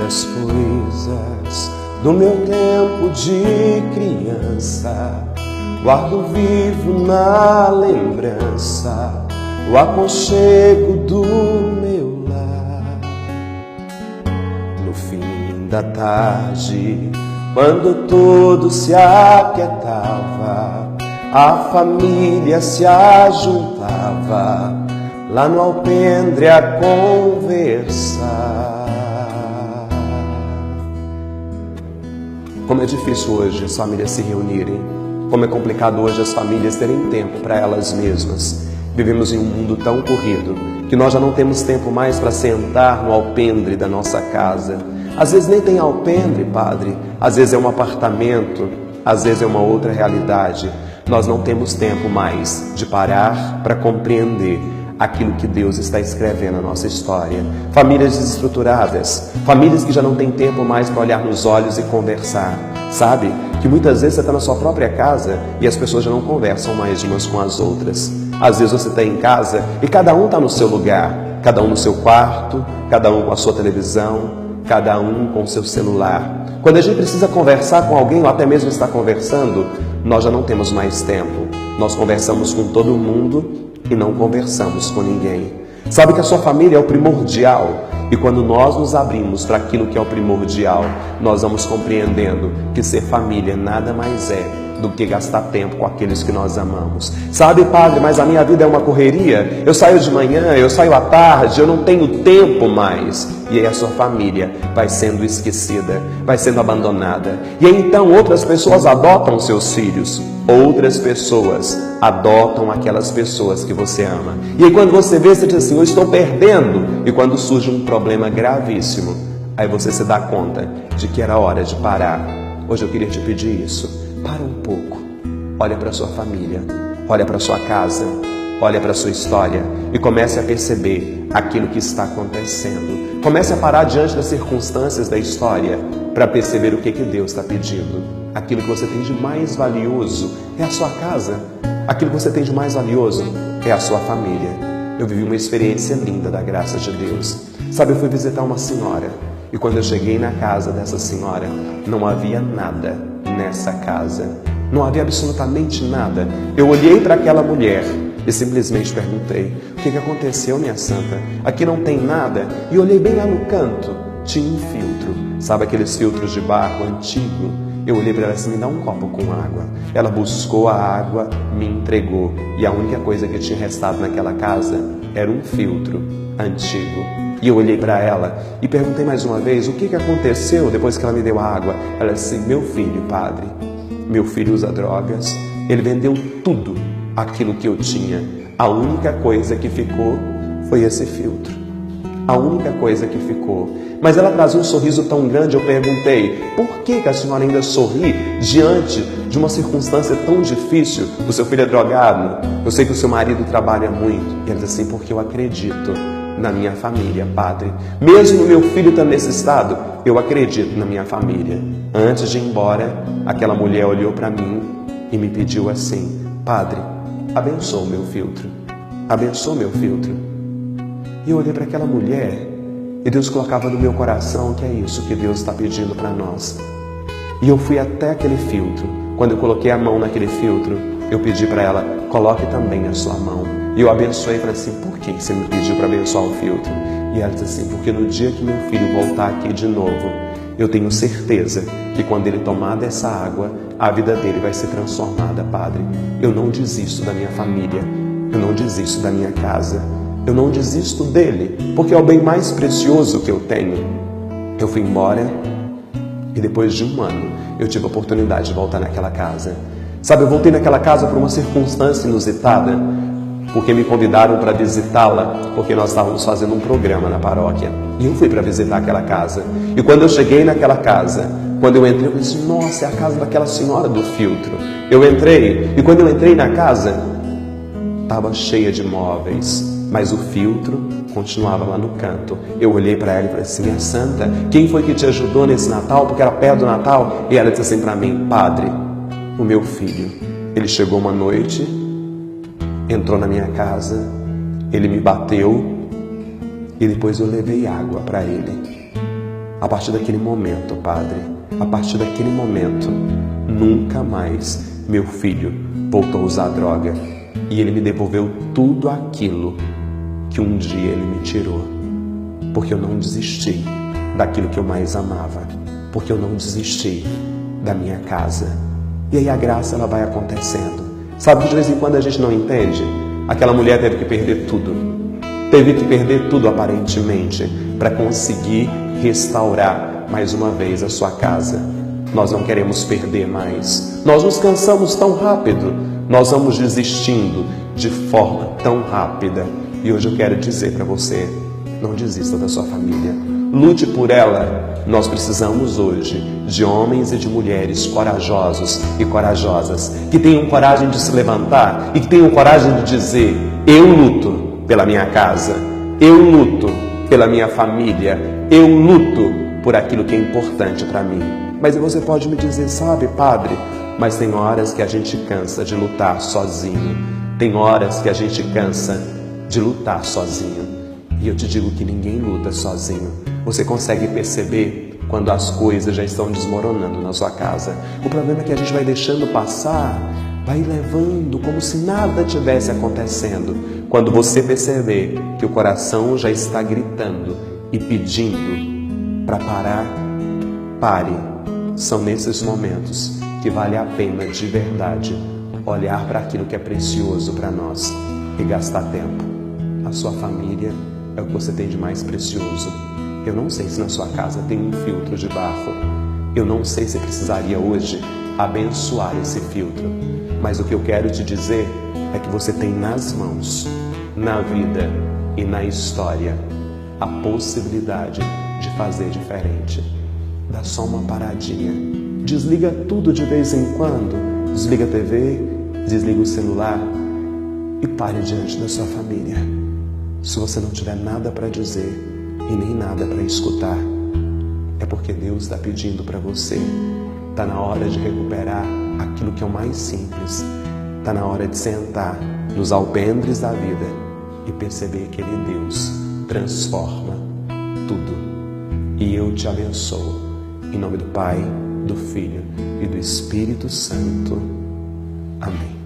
as coisas do meu tempo de criança, guardo vivo na lembrança o aconchego do meu lar. No fim da tarde, quando tudo se aquietava, a família se ajuntava lá no alpendre a conversar. Como é difícil hoje as famílias se reunirem. Como é complicado hoje as famílias terem tempo para elas mesmas. Vivemos em um mundo tão corrido que nós já não temos tempo mais para sentar no alpendre da nossa casa. Às vezes nem tem alpendre, padre. Às vezes é um apartamento, às vezes é uma outra realidade. Nós não temos tempo mais de parar para compreender aquilo que Deus está escrevendo na nossa história. Famílias desestruturadas, famílias que já não têm tempo mais para olhar nos olhos e conversar. Sabe que muitas vezes você está na sua própria casa e as pessoas já não conversam mais umas com as outras. Às vezes você está em casa e cada um está no seu lugar, cada um no seu quarto, cada um com a sua televisão, cada um com o seu celular. Quando a gente precisa conversar com alguém ou até mesmo estar conversando, nós já não temos mais tempo. Nós conversamos com todo mundo e não conversamos com ninguém. Sabe que a sua família é o primordial. E quando nós nos abrimos para aquilo que é o primordial, nós vamos compreendendo que ser família nada mais é do que gastar tempo com aqueles que nós amamos. Sabe, padre, mas a minha vida é uma correria. Eu saio de manhã, eu saio à tarde, eu não tenho tempo mais. E aí a sua família vai sendo esquecida, vai sendo abandonada. E aí então outras pessoas adotam seus filhos. Outras pessoas adotam aquelas pessoas que você ama. E aí quando você vê, você diz assim, eu estou perdendo. E quando surge um problema gravíssimo, aí você se dá conta de que era hora de parar. Hoje eu queria te pedir isso. Para um pouco, olha para a sua família, olha para a sua casa, olha para a sua história e comece a perceber aquilo que está acontecendo. Comece a parar diante das circunstâncias da história para perceber o que Deus está pedindo. Aquilo que você tem de mais valioso é a sua casa. Aquilo que você tem de mais valioso é a sua família. Eu vivi uma experiência linda da graça de Deus. Sabe, eu fui visitar uma senhora e quando eu cheguei na casa dessa senhora, não havia nada nessa casa. Não havia absolutamente nada. Eu olhei para aquela mulher e simplesmente perguntei, o que aconteceu, minha santa? Aqui não tem nada. E olhei bem lá no canto, tinha um filtro. Sabe aqueles filtros de barro antigo? Eu olhei para ela assim, me dá um copo com água. Ela buscou a água, me entregou. E a única coisa que tinha restado naquela casa era um filtro antigo. E eu olhei para ela e perguntei mais uma vez, o que aconteceu depois que ela me deu a água? Ela disse, meu filho, padre, meu filho usa drogas, ele vendeu tudo aquilo que eu tinha. A única coisa que ficou foi esse filtro. A única coisa que ficou. Mas ela trazia um sorriso tão grande, eu perguntei, por que a senhora ainda sorri diante de uma circunstância tão difícil? O seu filho é drogado, eu sei que o seu marido trabalha muito. E ela disse assim, porque eu acredito na minha família, padre. Mesmo meu filho estando nesse estado, eu acredito na minha família. Antes de ir embora, aquela mulher olhou para mim e me pediu assim, padre, abençoa o meu filtro. Abençoa o meu filtro. E eu olhei para aquela mulher e Deus colocava no meu coração que é isso que Deus está pedindo para nós. E eu fui até aquele filtro. Quando eu coloquei a mão naquele filtro, eu pedi para ela, coloque também a sua mão. E eu abençoei e falei assim, por que você me pediu para abençoar o filtro? E ela disse assim, porque no dia que meu filho voltar aqui de novo, eu tenho certeza que quando ele tomar dessa água, a vida dele vai ser transformada, padre. Eu não desisto da minha família, eu não desisto da minha casa, eu não desisto dele, porque é o bem mais precioso que eu tenho. Eu fui embora e depois de um ano, eu tive a oportunidade de voltar naquela casa. Sabe, eu voltei naquela casa por uma circunstância inusitada, porque me convidaram para visitá-la, porque nós estávamos fazendo um programa na paróquia. E eu fui para visitar aquela casa. E quando eu cheguei naquela casa, quando eu entrei, eu disse, nossa, é a casa daquela senhora do filtro. Eu entrei, e quando eu entrei na casa, estava cheia de móveis, mas o filtro continuava lá no canto. Eu olhei para ela e falei assim, minha santa, quem foi que te ajudou nesse Natal? Porque era perto do Natal. E ela disse assim para mim, padre, o meu filho, ele chegou uma noite, entrou na minha casa, ele me bateu e depois eu levei água para ele. A partir daquele momento, Padre, a partir daquele momento, nunca mais meu filho voltou a usar droga e ele me devolveu tudo aquilo que um dia ele me tirou, porque eu não desisti daquilo que eu mais amava, porque eu não desisti da minha casa. E aí a graça ela vai acontecendo. Sabe que de vez em quando a gente não entende? Aquela mulher teve que perder tudo aparentemente, para conseguir restaurar mais uma vez a sua casa. Nós não queremos perder mais. Nós nos cansamos tão rápido. Nós vamos desistindo de forma tão rápida. E hoje eu quero dizer para você, não desista da sua família. Lute por ela. Nós precisamos hoje de homens e de mulheres corajosos e corajosas, que tenham coragem de se levantar e que tenham coragem de dizer: eu luto pela minha casa, eu luto pela minha família, eu luto por aquilo que é importante para mim. Mas você pode me dizer: sabe, Padre, mas tem horas que a gente cansa de lutar sozinho, tem horas que a gente cansa de lutar sozinho. E eu te digo que ninguém luta sozinho. Você consegue perceber quando as coisas já estão desmoronando na sua casa. O problema é que a gente vai deixando passar, vai levando como se nada tivesse acontecendo. Quando você perceber que o coração já está gritando e pedindo para parar, pare. São nesses momentos que vale a pena de verdade olhar para aquilo que é precioso para nós e gastar tempo. A sua família é o que você tem de mais precioso. Eu não sei se na sua casa tem um filtro de barro. Eu não sei se precisaria hoje abençoar esse filtro. Mas o que eu quero te dizer é que você tem nas mãos, na vida e na história, a possibilidade de fazer diferente. Dá só uma paradinha. Desliga tudo de vez em quando. Desliga a TV, desliga o celular e pare diante da sua família. Se você não tiver nada para dizer e nem nada para escutar, é porque Deus está pedindo para você. Está na hora de recuperar aquilo que é o mais simples. Está na hora de sentar nos alpendres da vida e perceber que Ele, Deus, transforma tudo. E eu te abençoo. Em nome do Pai, do Filho e do Espírito Santo. Amém.